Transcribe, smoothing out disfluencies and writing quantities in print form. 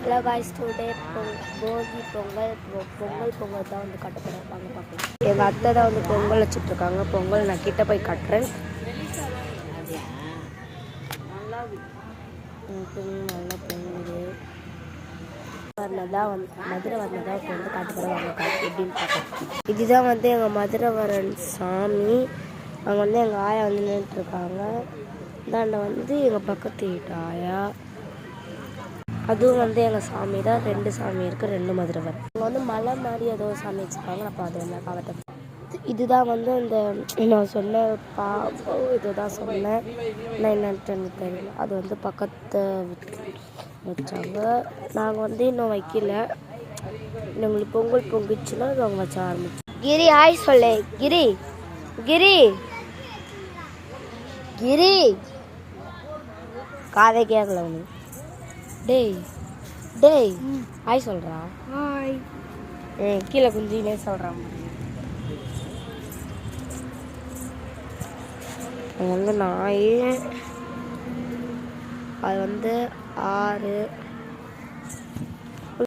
Hello guys, today போகி பொங்கல் தான் வந்து கட்ட போகிறேன். வாங்க பார்க்கலாம். எங்கள் அத்தை தான் வந்து பொங்கல் வச்சுட்ருக்காங்க. பொங்கல் நான் கிட்ட போய் கட்டுறேன். நல்லா பொங்குது. வரதான் வந்து மதுரை வரதான் இப்போ வந்து காட்ட போகிறேன். வாங்க எப்படின்னு பார்க்கலாம். இதுதான் வந்து எங்கள் மதுரை வரன் சாமி. அங்கே வந்து எங்கள் ஆயா வந்து நின்றுட்டுருக்காங்க. இதாண்ட வந்து எங்கள் பக்கத்து வீட்டு ஆயா. அதுவும் வந்து எங்கள் சாமி தான். 2 சாமி இருக்குது, 2 மதுரை வரும். அங்கே வந்து மலை மாதிரி ஏதோ சாமி வச்சுருக்காங்க. அப்போ அது என்ன காலத்தை இதுதான் வந்து இந்த நான் சொன்ன இதை தான் சொன்னேன். நான் என்னன்ட்டு எனக்கு தெரியல. அது வந்து பக்கத்தை வச்சாங்க. நாங்கள் வந்து இன்னும் வைக்கல. எங்களுக்கு பொங்கல் பொங்கிச்சுன்னா நாங்கள் வச்ச ஆரம்பிச்சோம். கிரி ஆய் சொல்லு. கிரி கிரி கிரி காதை கேட்கல ஒன்று. டேய் ஹாய் சொல்கிறா. ஹாய். கீழே குஞ்சினே சொல்கிறான். அது வந்து நாய். அது வந்து 6